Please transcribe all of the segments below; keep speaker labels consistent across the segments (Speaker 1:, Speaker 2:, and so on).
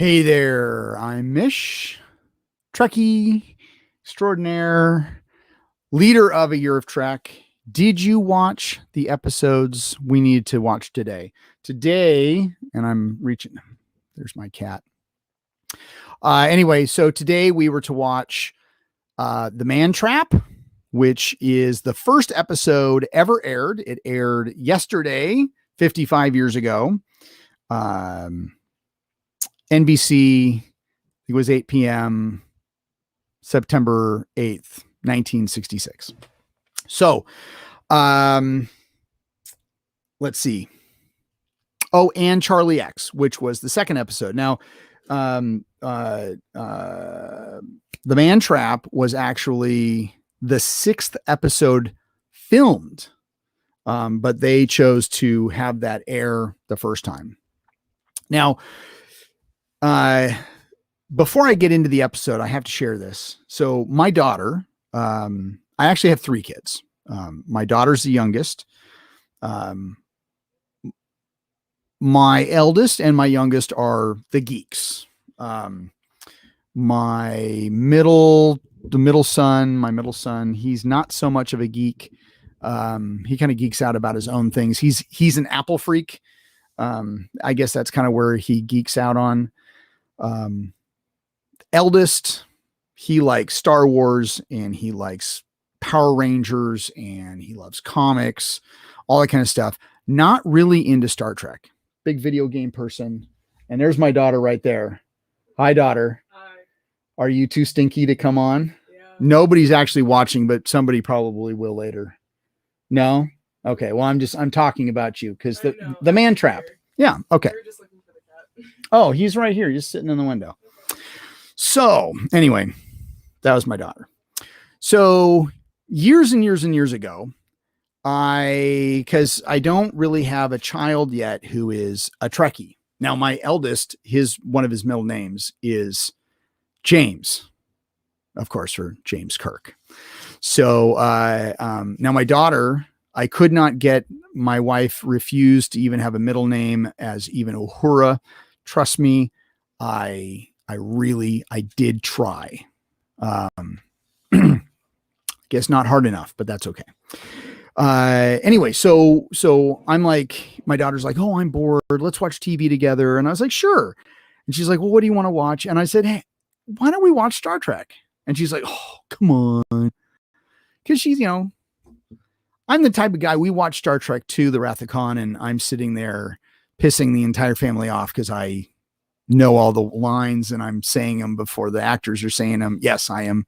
Speaker 1: Hey there, I'm Mish, Trekkie extraordinaire, leader of A Year of Trek. Did you watch the episodes we needed to watch today? Today, and I'm reaching, there's my cat. Anyway, so today we were to watch The Man Trap, which is the first episode ever aired. It aired yesterday, 55 years ago. NBC, it was 8 p.m., September 8th, 1966. So, let's see. Oh, and Charlie X, which was the second episode. Now, The Man Trap was actually the sixth episode filmed, but they chose to have that air the first time. Now, before I get into the episode, I have to share this. So my daughter, I actually have three kids. My daughter's the youngest. My eldest and my youngest are the geeks. My middle son, he's not so much of a geek. He kind of geeks out about his own things. He's an Apple freak. I guess that's kind of where he geeks out on. Eldest, he likes Star Wars and he likes Power Rangers and he loves comics, all that kind of stuff. Not really into Star Trek. Big video game person. And there's my daughter right there. Hi, daughter.
Speaker 2: Hi.
Speaker 1: Are you too stinky to come on?
Speaker 2: Yeah.
Speaker 1: Nobody's actually watching, but somebody probably will later. No? Okay. Well, I'm talking about you because the Man Trap. Yeah. Okay.
Speaker 2: We're just looking for the cat.
Speaker 1: Oh, he's right here, just sitting in the window. So anyway, that was my daughter. So years and years and years ago, because I don't really have a child yet who is a Trekkie. Now, my eldest, one of his middle names is James, of course, for James Kirk. So now my daughter, I could not get, my wife refused to even have a middle name as even Uhura. Trust me, I did try. Guess not hard enough, but that's okay. Anyway, so I'm like, my daughter's like, oh, I'm bored. Let's watch TV together. And I was like, sure. And she's like, well, what do you want to watch? And I said, hey, why don't we watch Star Trek? And she's like, oh, come on. Cause she's, I'm the type of guy, we watch Star Trek 2, The Wrath of Khan, and I'm sitting there pissing the entire family off because I know all the lines and I'm saying them before the actors are saying them. Yes, I am.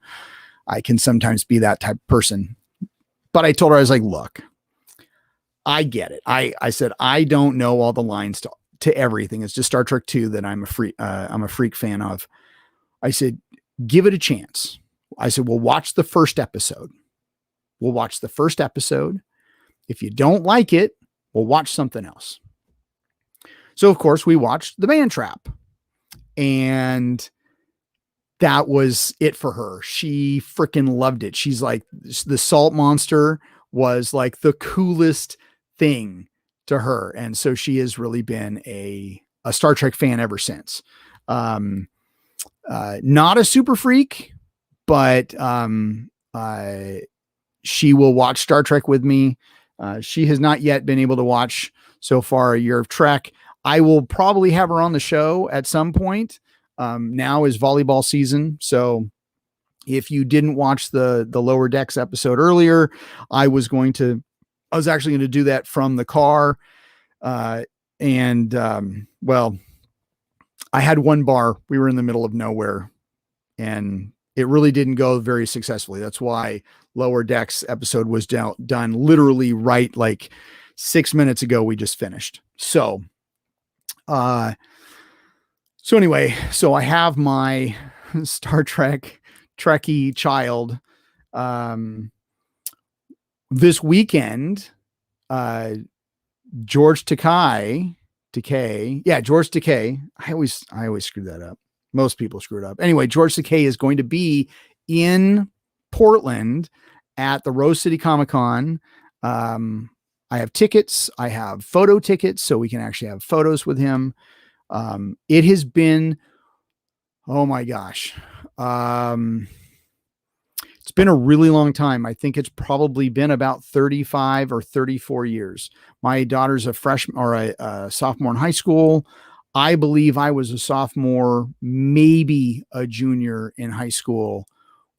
Speaker 1: I can sometimes be that type of person. But I told her, I was like, look, I get it. I said, I don't know all the lines to everything. It's just Star Trek 2 that I'm a freak fan of. I said, give it a chance. I said, we'll watch the first episode. We'll watch the first episode. If you don't like it, we'll watch something else. So, of course, we watched The Man Trap. And that was it for her. She freaking loved it. She's like, the salt monster was like the coolest thing to her. And so she has really been a Star Trek fan ever since. Not a super freak, but she will watch Star Trek with me. She has not yet been able to watch so far A Year of Trek. I will probably have her on the show at some point. Now is volleyball season. So if you didn't watch the Lower Decks episode earlier, I was actually going to do that from the car. Well, I had one bar. We were in the middle of nowhere and it really didn't go very successfully. That's why Lower Decks episode was done literally right like 6 minutes ago. We just finished. So anyway, so I have my Star Trek Trekkie child. This weekend, George Takei. Yeah, George Takei. I always screw that up. Most people screw it up. Anyway, George Takei is going to be in Portland at the Rose City Comic Con. I have tickets. I have photo tickets, so we can actually have photos with him. It has been Oh my gosh. It's been a really long time. I think it's probably been about 35 or 34 years. My daughter's a freshman or a sophomore in high school. I believe I was a sophomore, maybe a junior in high school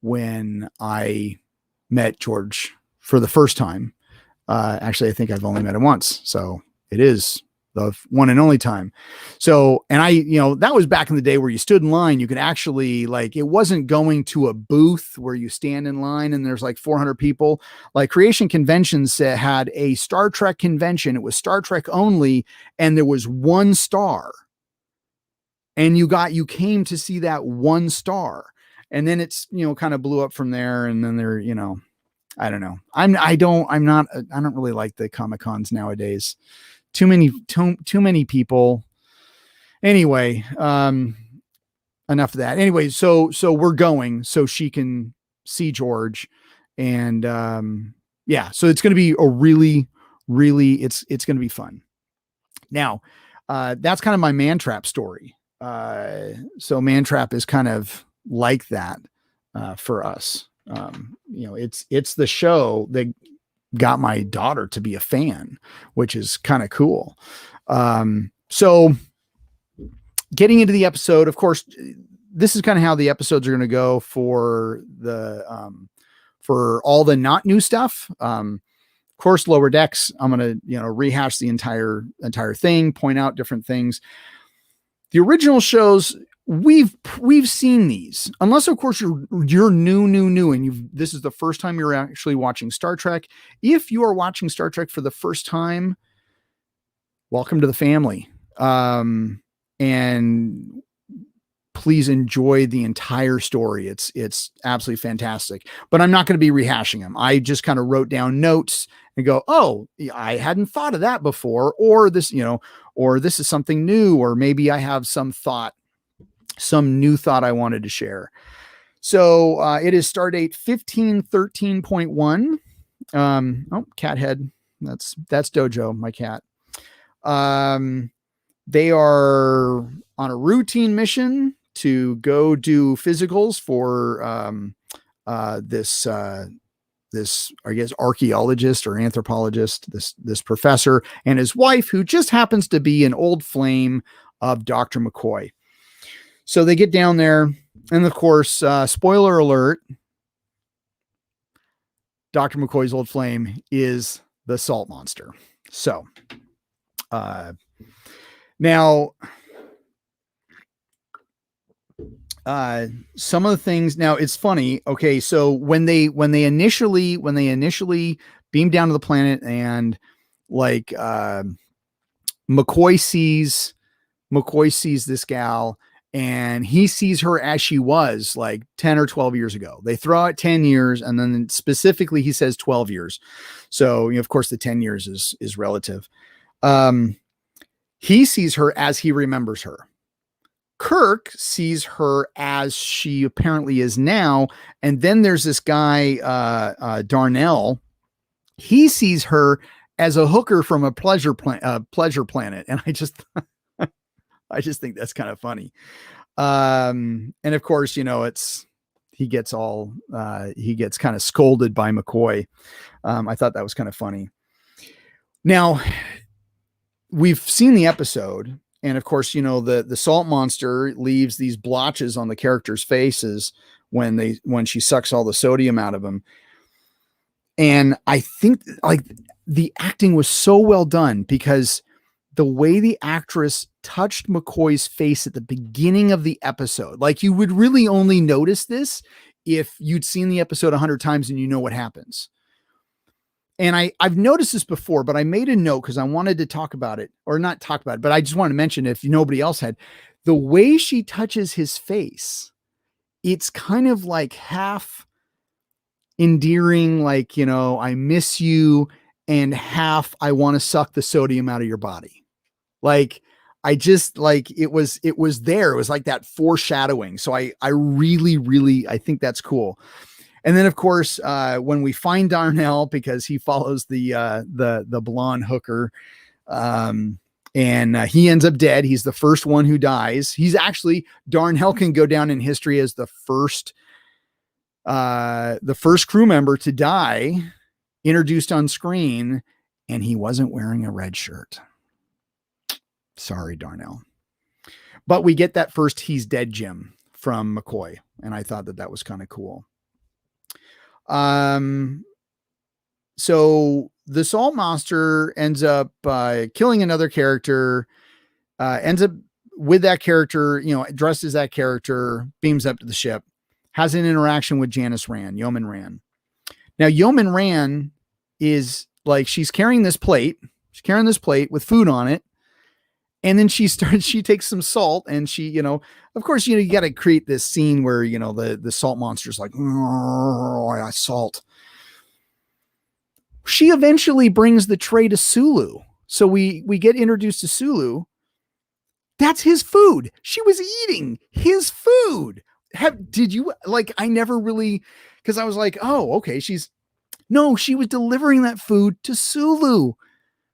Speaker 1: when I met George for the first time. Actually, I think I've only met him once. So it is the one and only time. So, and that was back in the day where you stood in line. You could actually, like, it wasn't going to a booth where you stand in line and there's like 400 people. Like, Creation Conventions had a Star Trek convention. It was Star Trek only, and there was one star. And you came to see that one star. And then it's, kind of blew up from there. And then I don't know. I don't really like the Comic Cons nowadays. Too many people. Anyway, enough of that. Anyway, so we're going so she can see George, and yeah, so it's going to be a really, it's going to be fun. Now, that's kind of my Man Trap story. So Man Trap is kind of like that for us. It's the show that got my daughter to be a fan, which is kind of cool. So getting into the episode, of course, this is kind of how the episodes are going to go for all the not new stuff. Of course, Lower Decks, I'm going to, rehash the entire thing, point out different things. The original shows, we've seen these, unless of course you're new and this is the first time you're actually watching Star Trek. If you are watching Star Trek for the first time, welcome to the family. And please enjoy the entire story. It's absolutely fantastic, but I'm not going to be rehashing them. I just kind of wrote down notes and go, oh, I hadn't thought of that before, or this, or this is something new, or maybe I have some new thought I wanted to share. So it is Stardate 1513.1. Cat head. That's Dojo, my cat. They are on a routine mission to go do physicals for this I guess archaeologist or anthropologist, this professor and his wife, who just happens to be an old flame of Dr. McCoy. So they get down there, and of course, spoiler alert, Dr. McCoy's old flame is the salt monster. So now some of the things, now it's funny. Okay. So when they initially beam down to the planet, and like, McCoy sees this gal, and he sees her as she was like 10 or 12 years ago. They throw out 10 years, and then specifically he says 12 years. So, of course the 10 years is relative. He sees her as he remembers her. Kirk sees her as she apparently is now. And then there's this guy, Darnell. He sees her as a hooker from a pleasure planet. And I just think that's kind of funny. And of course, he gets kind of scolded by McCoy. I thought that was kind of funny. Now, we've seen the episode, and of course, the salt monster leaves these blotches on the characters' faces when she sucks all the sodium out of them. And I think like the acting was so well done, because the way the actress touched McCoy's face at the beginning of the episode, like, you would really only notice this if you'd seen the episode 100 times and you know what happens. And I've noticed this before, but I made a note because I wanted to talk about it, or not talk about it, but I just wanted to mention it if nobody else had. The way she touches his face, it's kind of like half endearing, like, I miss you, and half I want to suck the sodium out of your body. Like, I just like, it was there. It was like that foreshadowing. So I really, I think that's cool. And then of course, when we find Darnell, because he follows the blonde hooker, And he ends up dead. He's the first one who dies. He's actually, Darnell can go down in history as the first crew member to die, introduced on screen, and he wasn't wearing a red shirt. Sorry, Darnell. But we get that first "he's dead" Jim from McCoy, and I thought that was kind of cool. So the Salt Monster ends up killing another character, ends up with that character, dressed as that character, beams up to the ship, has an interaction with Janice Rand, Yeoman Rand. Now, Yeoman Rand is like, she's carrying this plate with food on it. And then she takes some salt and she, of course, you got to create this scene where, the salt monster's like, oh, salt. She eventually brings the tray to Sulu. So we get introduced to Sulu. That's his food. She was eating his food. Did you I never really, because I was like, oh, okay. she was delivering that food to Sulu.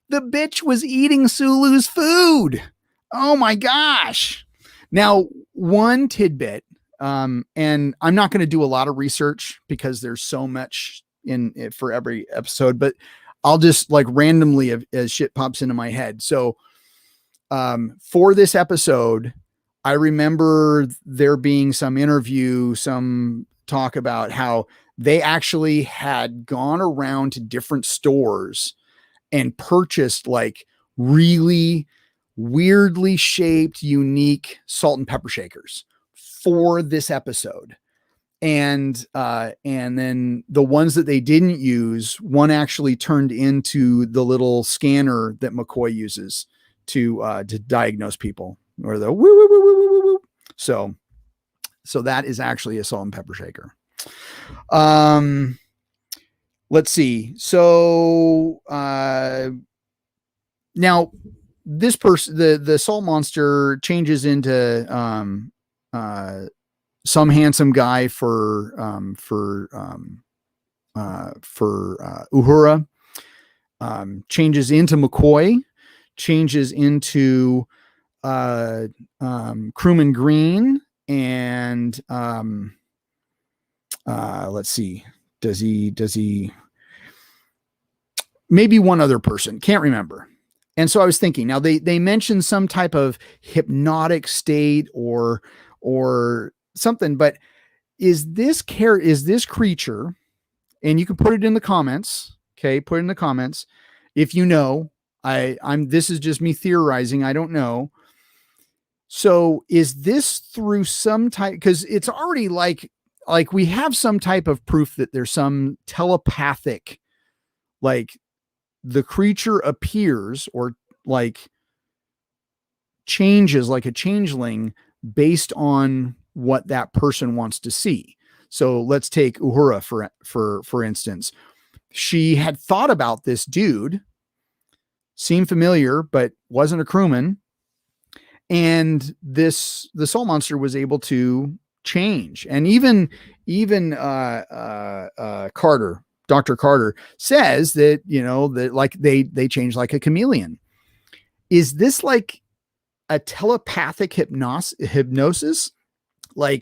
Speaker 1: The bitch was eating Sulu's food. Oh my gosh. Now, one tidbit, and I'm not going to do a lot of research because there's so much in it for every episode, but I'll just randomly as shit pops into my head. So, for this episode, I remember there being some interview, some talk about how they actually had gone around to different stores and purchased really weirdly shaped, unique salt and pepper shakers for this episode. And then the ones that they didn't use, one actually turned into the little scanner that McCoy uses to diagnose people, or the woo, woo, woo, woo, woo, woo. So that is actually a salt and pepper shaker. Let's see. So, now this person, the salt monster changes into, some handsome guy for Uhura, changes into McCoy, changes into, Crewman Green, and, let's see. Does he maybe one other person, can't remember. And so I was thinking, now they mentioned some type of hypnotic state or something, but is this creature, and you can put it in the comments. Okay. Put it in the comments. If this is just me theorizing. I don't know. So is this through some type, because it's already like we have some type of proof that there's some telepathic, the creature appears or changes like a changeling based on what that person wants to see. So let's take Uhura for instance. She had thought about this dude, seemed familiar, but wasn't a crewman. And the soul monster was able to change. And even Carter, Dr. Carter says that, that they change like a chameleon. Is this like a telepathic hypnosis? They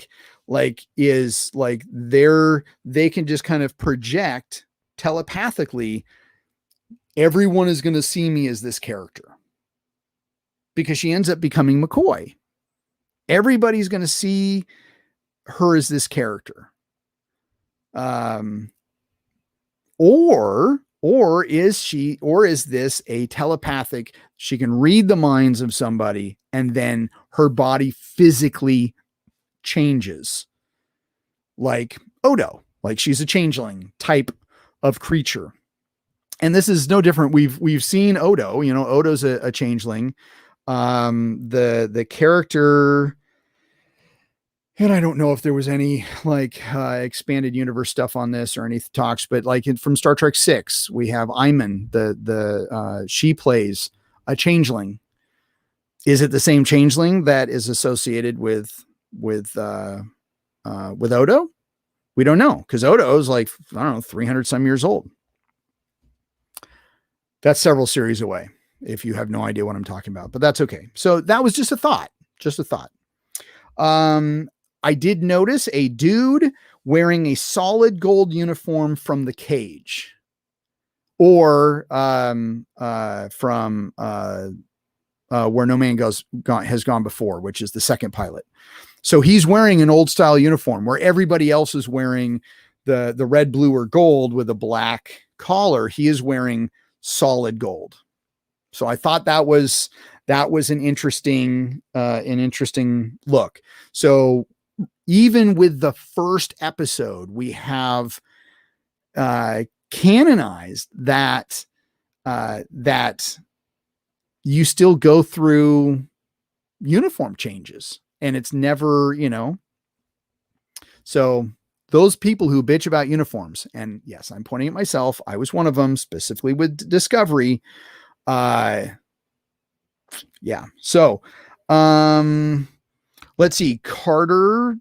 Speaker 1: can just kind of project telepathically, everyone is going to see me as this character, because she ends up becoming McCoy. Everybody's going to see her as this character. Or is this a telepathic, she can read the minds of somebody and then her body physically changes, like Odo, like she's a changeling type of creature. And this is no different. We've seen Odo, Odo's a changeling. The character, and I don't know if there was any expanded universe stuff on this or any talks, but from Star Trek 6, we have Iman, she plays a changeling. Is it the same changeling that is associated with Odo? We don't know, because Odo is 300 some years old. That's several series away. if you have no idea what I'm talking about, but that's okay. So that was just a thought, just a thought. I did notice a dude wearing a solid gold uniform from The Cage, or from Where No Man has gone before, which is the second pilot. So he's wearing an old style uniform where everybody else is wearing the red, blue, or gold with a black collar. He is wearing solid gold. So I thought that was an interesting look. So even with the first episode, we have canonized that you still go through uniform changes, and it's never, so those people who bitch about uniforms, and yes, I'm pointing at myself, I was one of them, specifically with Discovery. Yeah. So, let's see. Carter,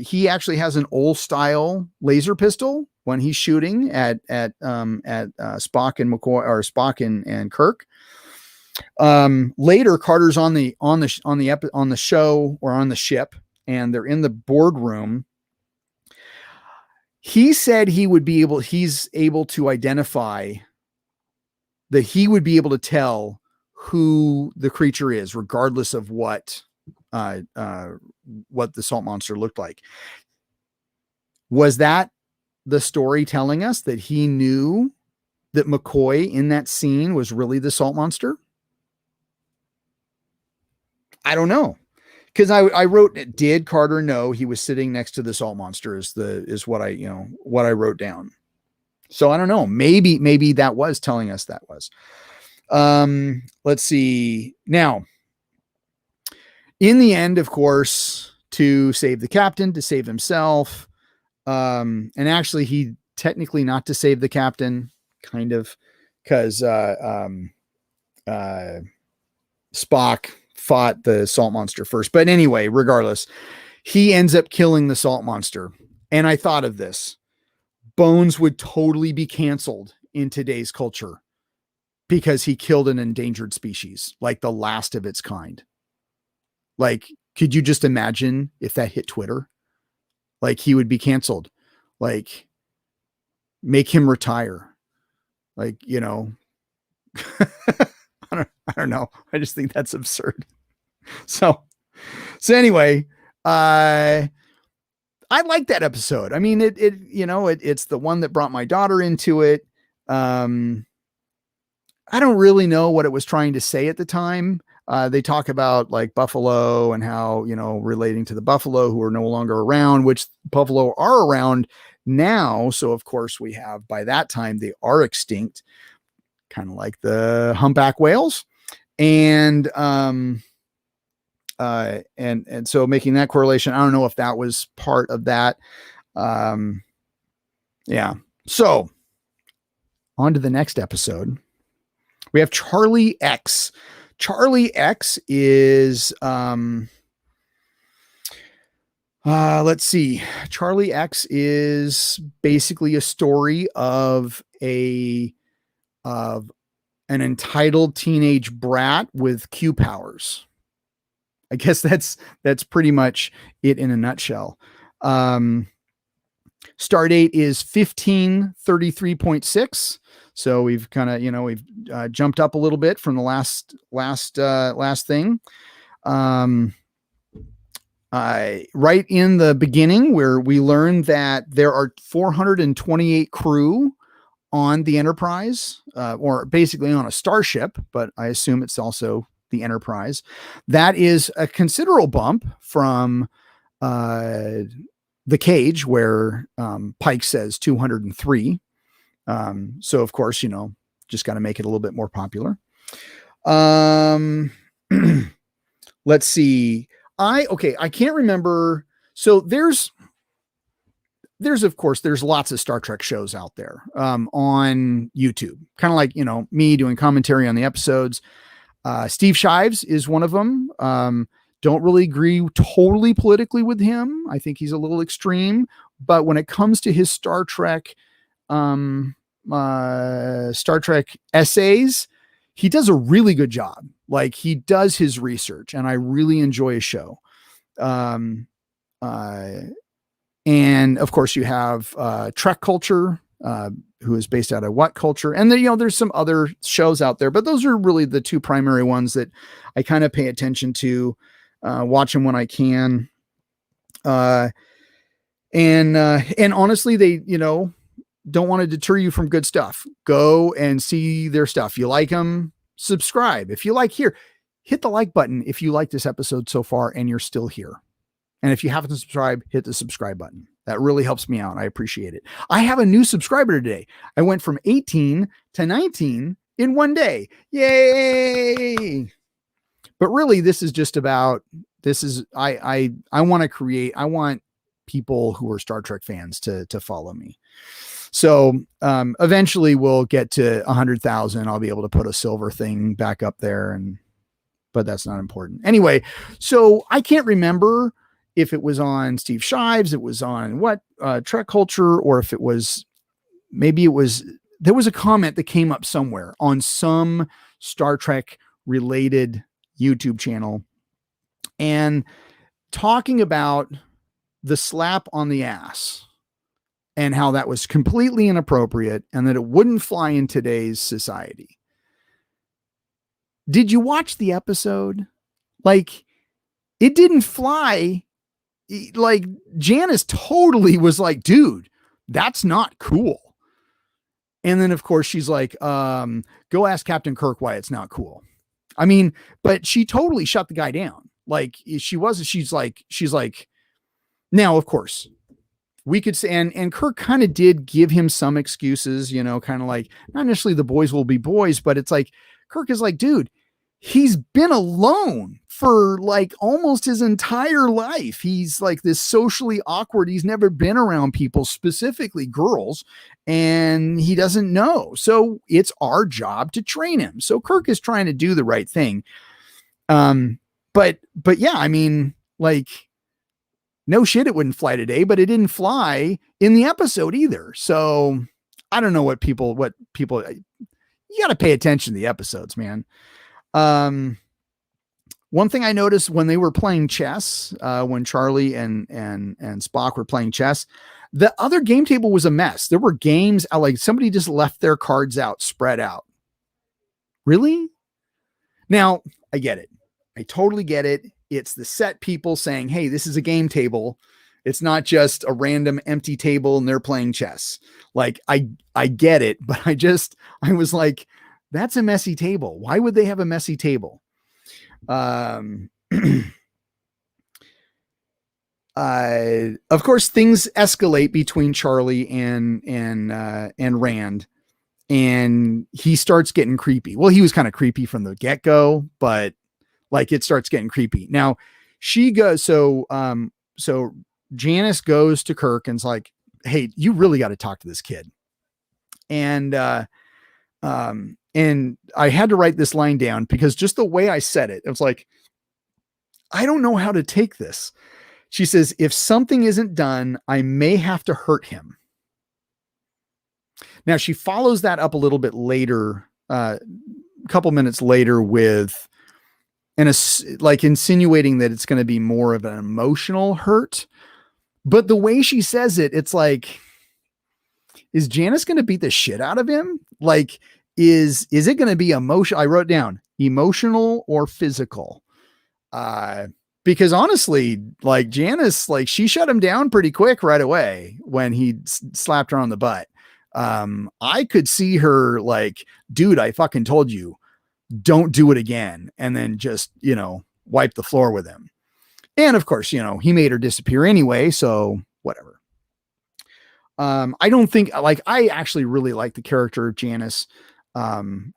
Speaker 1: he actually has an old style laser pistol when he's shooting at Spock and McCoy, or Spock and Kirk. Later, Carter's on the show, or on the ship, and they're in the boardroom. He said he's able to identify, that he would be able to tell who the creature is, regardless of what the salt monster looked like. Was that the story telling us that he knew that McCoy in that scene was really the salt monster? I don't know. Because I wrote, did Carter know he was sitting next to the salt monster is what I wrote down. So I don't know. Maybe that was telling us that was. Let's see. Now, in the end, of course, to save the captain, to save himself, and actually he technically not to save the captain, kind of, because Spock fought the salt monster first. But anyway, regardless, he ends up killing the salt monster. And I thought of this. Bones would totally be canceled in today's culture because he killed an endangered species, like the last of its kind. Like, could you just imagine if that hit Twitter? Like, he would be canceled. Like, make him retire. Like, I don't know. I just think that's absurd. So anyway, I like that episode. I mean, it's the one that brought my daughter into it. I don't really know what it was trying to say at the time. They talk about like buffalo and how, relating to the buffalo who are no longer around, which buffalo are around now. So of course we have, by that time, they are extinct, kind of like the humpback whales. And so making that correlation, I don't know if that was part of that. Yeah. So on to the next episode. We have Charlie X. Charlie X is, let's see. Charlie X is basically a story of an entitled teenage brat with Q powers. I guess that's pretty much it in a nutshell. Stardate is 1533.6. So we've kind of, we've jumped up a little bit from the last thing. Right in the beginning, where we learned that there are 428 crew on the Enterprise, or basically on a starship, but I assume it's also the Enterprise. That is a considerable bump from The Cage, where Pike says 203. So of course, just got to make it a little bit more popular. Let's see. I can't remember. So there's of course, there's lots of Star Trek shows out there, on YouTube, kind of like, me doing commentary on the episodes. Steve Shives is one of them. Don't really agree totally politically with him. I think he's a little extreme, but when it comes to his Star Trek essays, he does a really good job. Like, he does his research, and I really enjoy his show. And of course you have Trek Culture, who is based out of What Culture. And then, you know, there's some other shows out there, but those are really the two primary ones that I kind of pay attention to, watch them when I can. And honestly, they, you know, don't want to deter you from good stuff. Go and see their stuff. You like them, subscribe. If you like, here, hit the like button if you like this episode so far and you're still here. And if you haven't subscribed, hit the subscribe button. That really helps me out. I appreciate it. I have a new subscriber today. I went from 18 to 19 in one day. Yay! But really, this is just about, I want people who are Star Trek fans to follow me. So eventually we'll get to 100,000. I'll be able to put a silver thing back up there, but that's not important. Anyway, so I can't remember if it was on Steve Shives, it was on Trek Culture, or if it was, there was a comment that came up somewhere on some Star Trek related YouTube channel, and talking about the slap on the ass and how that was completely inappropriate and that it wouldn't fly in today's society. Did you watch the episode? Like, it didn't fly. Like, Janice totally was like, dude, that's not cool. And then of course she's like, go ask Captain Kirk why it's not cool. I mean, but she totally shut the guy down. Like, she's like, now, of course we could say, and Kirk kind of did give him some excuses, you know, kind of like, not necessarily the boys will be boys, but it's like, Kirk is like, dude, he's been alone for like almost his entire life. He's like this socially awkward. He's never been around people, specifically girls, and he doesn't know. So it's our job to train him. So Kirk is trying to do the right thing. But yeah, I mean, like, no shit, it wouldn't fly today, but it didn't fly in the episode either. So I don't know what people, you got to pay attention to the episodes, man. One thing I noticed when they were playing chess, when Charlie and Spock were playing chess, the other game table was a mess. There were games like somebody just left their cards out, spread out. Really? Now, I get it. I totally get it. It's the set people saying, hey, this is a game table. It's not just a random empty table and they're playing chess. Like, I get it, but I was like, that's a messy table. Why would they have a messy table? Of course, things escalate between Charlie and Rand, and he starts getting creepy. Well, he was kind of creepy from the get-go, but like, it starts getting creepy. Now she goes, so Janice goes to Kirk and's like, hey, you really got to talk to this kid. And I had to write this line down because just the way I said it, it was like, I don't know how to take this. She says, if something isn't done, I may have to hurt him. Now she follows that up a little bit later, a couple minutes later with, like, insinuating that it's going to be more of an emotional hurt. But the way she says it, it's like, is Janice going to beat the shit out of him? Like, is it going to be emotional? I wrote down emotional or physical. Because honestly, like, Janice, like, she shut him down pretty quick right away when he slapped her on the butt. I could see her like, dude, I fucking told you, don't do it again. And then just, you know, wipe the floor with him. And of course, you know, he made her disappear anyway. So whatever. I don't think, like, I actually really like the character of Janice.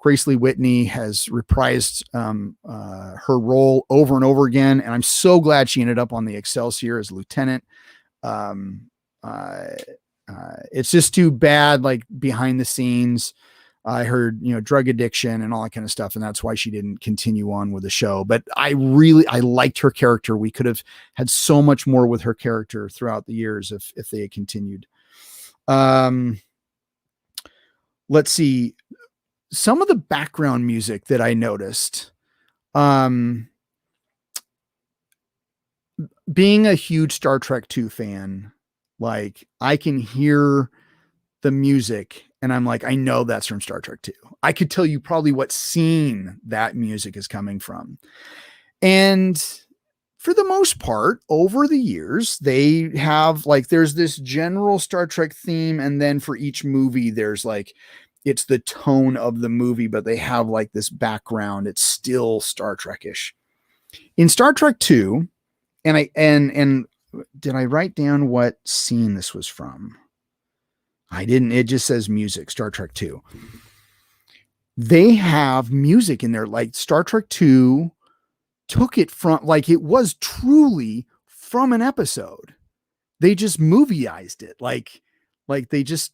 Speaker 1: Grace Lee Whitney has reprised her role over and over again, and I'm so glad she ended up on the Excelsior as lieutenant. It's just too bad, like, behind the scenes, I heard, you know, drug addiction and all that kind of stuff, and that's why she didn't continue on with the show. But I liked her character. We could have had so much more with her character throughout the years if they had continued. Let's see. some of the background music that I noticed, being a huge Star Trek 2 fan, like I can hear the music and I'm like, I know that's from Star Trek 2. I could tell you probably what scene that music is coming from. And for the most part, over the years, they have like, there's this general Star Trek theme. And then for each movie, there's like, it's the tone of the movie, but they have like this background. It's still Star Trek-ish. In Star Trek 2, and did I write down what scene this was from? I didn't. It just says music, Star Trek 2. They have music in there. Like Star Trek 2 took it from, like it was truly from an episode. They just movieized it. Like they just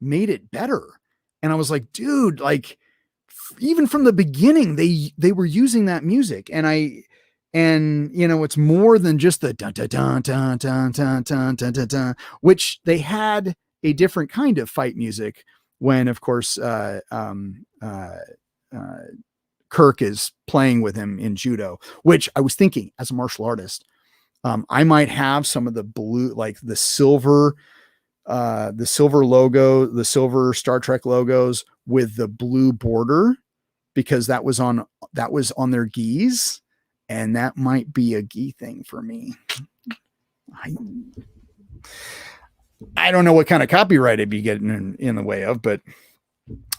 Speaker 1: made it better. And I was like, dude, like even from the beginning, they were using that music. And you know, it's more than just the dun dun dun dun dun dun dun dun dun dun, which they had a different kind of fight music when, of course, Kirk is playing with him in judo, which I was thinking as a martial artist, I might have some of the blue, like the silver logo, the silver Star Trek logos with the blue border, because that was on their gis. And that might be a gi thing for me. I don't know what kind of copyright it'd be getting in the way of, but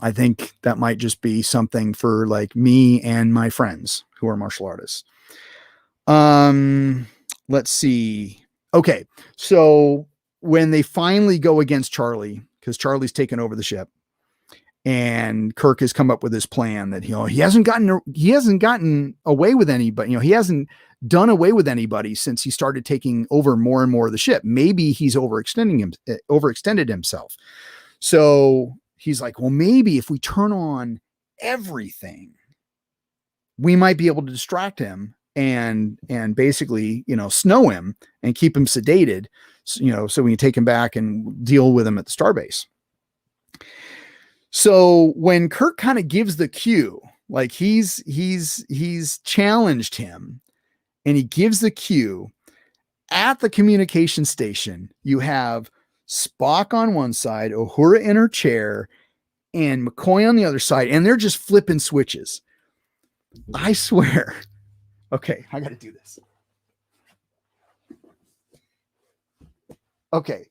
Speaker 1: I think that might just be something for like me and my friends who are martial artists. Let's see. Okay. So when they finally go against Charlie, because Charlie's taken over the ship, and Kirk has come up with this plan that, you know, he hasn't gotten away with anybody. You know, he hasn't done away with anybody since he started taking over more and more of the ship. Maybe he's overextended himself. So he's like, well, maybe if we turn on everything, we might be able to distract him and basically, you know, snow him and keep him sedated, you know, so we can take him back and deal with him at the starbase. So when Kirk kind of gives the cue, like he's challenged him and he gives the cue at the communication station, you have Spock on one side, Uhura in her chair, and McCoy on the other side, and they're just flipping switches. I swear. Okay, I got to do this. Okay.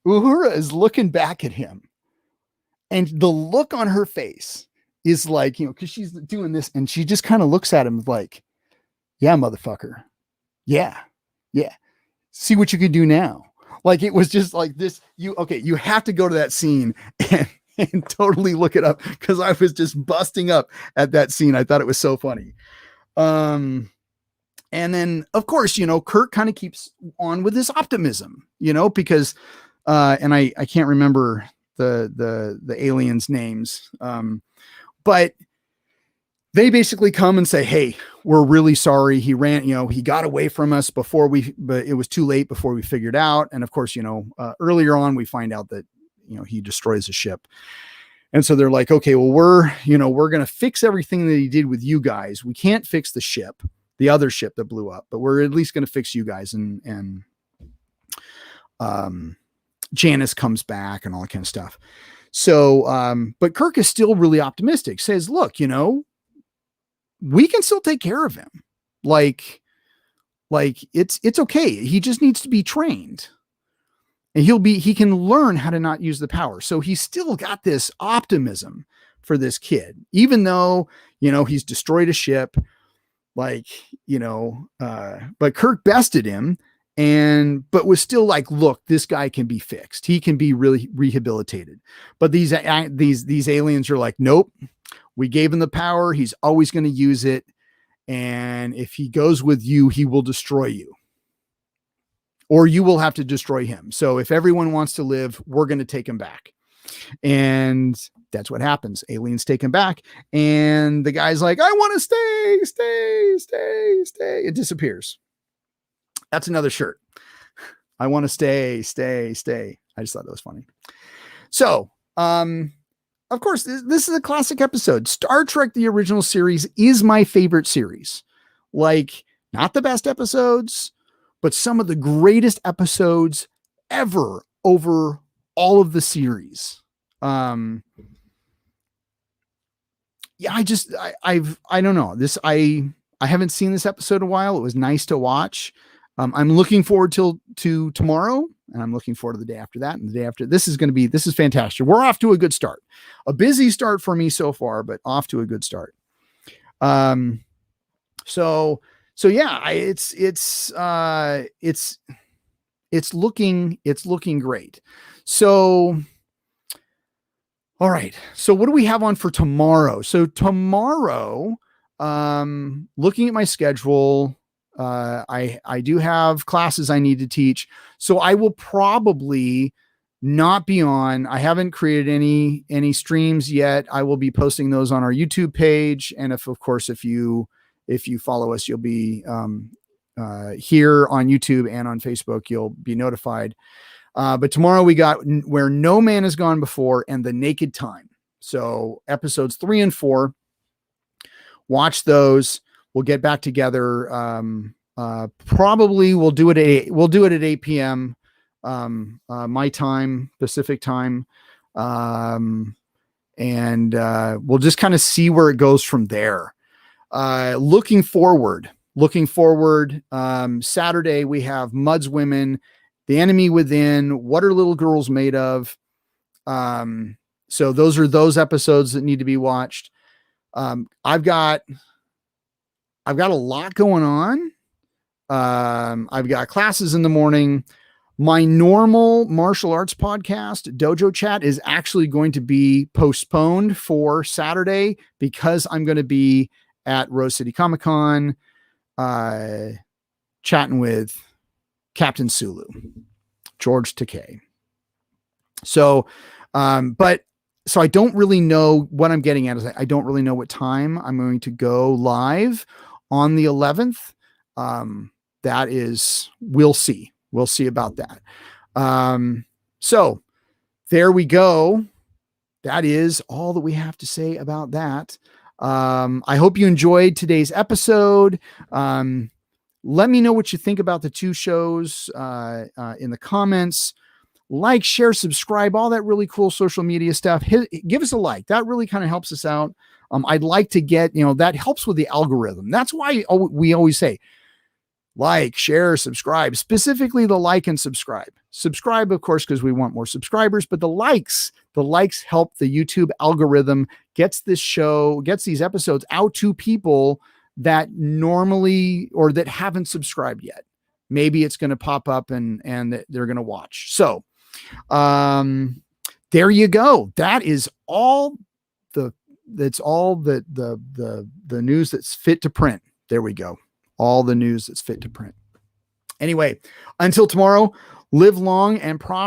Speaker 1: Uhura is looking back at him. And the look on her face is like, you know, because she's doing this and she just kind of looks at him like, yeah, motherfucker. Yeah. Yeah. See what you can do now. Like it was just like this. You have to go to that scene and totally look it up, because I was just busting up at that scene. I thought it was so funny. And then, of course, you know, Kirk kind of keeps on with this optimism, you know, because and I can't remember the aliens' names. But they basically come and say, hey, we're really sorry. He got away from us but it was too late before we figured out. And of course, you know, earlier on, we find out that, you know, he destroys the ship. And so they're like, okay, well, we're going to fix everything that he did with you guys. We can't fix the ship, the other ship that blew up, but we're at least going to fix you guys. And Janice comes back and all that kind of stuff. So, but Kirk is still really optimistic, says, look, you know, we can still take care of him. Like it's okay. He just needs to be trained and he can learn how to not use the power. So he's still got this optimism for this kid, even though, you know, he's destroyed a ship, like, you know, but Kirk bested him. But was still like, look, this guy can be fixed. He can be really rehabilitated. But these aliens are like, nope, we gave him the power. He's always going to use it. And if he goes with you, he will destroy you, or you will have to destroy him. So if everyone wants to live, we're going to take him back. And that's what happens. Aliens take him back. And the guy's like, I want to stay. It disappears. That's another shirt. I want to stay. I just thought that was funny. So, of course, this is a classic episode. Star Trek, the original series, is my favorite series. Like, not the best episodes, but some of the greatest episodes ever over all of the series. Yeah, I don't know this. I haven't seen this episode in a while. It was nice to watch. I'm looking forward to tomorrow, and I'm looking forward to the day after that, and the day after. This is fantastic. We're off to a good start. A busy start for me so far, but off to a good start. So yeah, it's looking great. So, all right. So what do we have on for tomorrow? So tomorrow, looking at my schedule, I do have classes I need to teach. So I will probably not be on. I haven't created any streams yet. I will be posting those on our YouTube page. And of course, if you follow us, you'll be, here on YouTube and on Facebook, you'll be notified. But tomorrow we got Where No Man Has Gone Before and The Naked Time. So episodes 3 and 4, watch those. We'll get back together. Probably we'll do it at 8 p.m. My time, Pacific time. And we'll just kind of see where it goes from there. Looking forward, Saturday we have Mud's Women, The Enemy Within, What Are Little Girls Made Of? So those are those episodes that need to be watched. I've got a lot going on. I've got classes in the morning. My normal martial arts podcast, Dojo Chat, is actually going to be postponed for Saturday because I'm going to be at Rose City Comic-Con, chatting with Captain Sulu, George Takei. So I don't really know what I'm getting at. Is I don't really know what time I'm going to go live on the 11th. That is, we'll see about that. So there we go. That is all that we have to say about that. I hope you enjoyed today's episode. Let me know what you think about the two shows in the comments. Like, share, subscribe, all that really cool social media stuff. Give us a like. That really kind of helps us out. I'd like to get, that helps with the algorithm. That's why we always say like, share, subscribe, specifically the like and subscribe. Subscribe, of course, because we want more subscribers, but the likes help the YouTube algorithm, gets these episodes out to people that normally, or that haven't subscribed yet. Maybe it's going to pop up and they're going to watch. So, there you go. That is all the news that's fit to print. There we go. All the news that's fit to print. Anyway, until tomorrow, live long and prosper.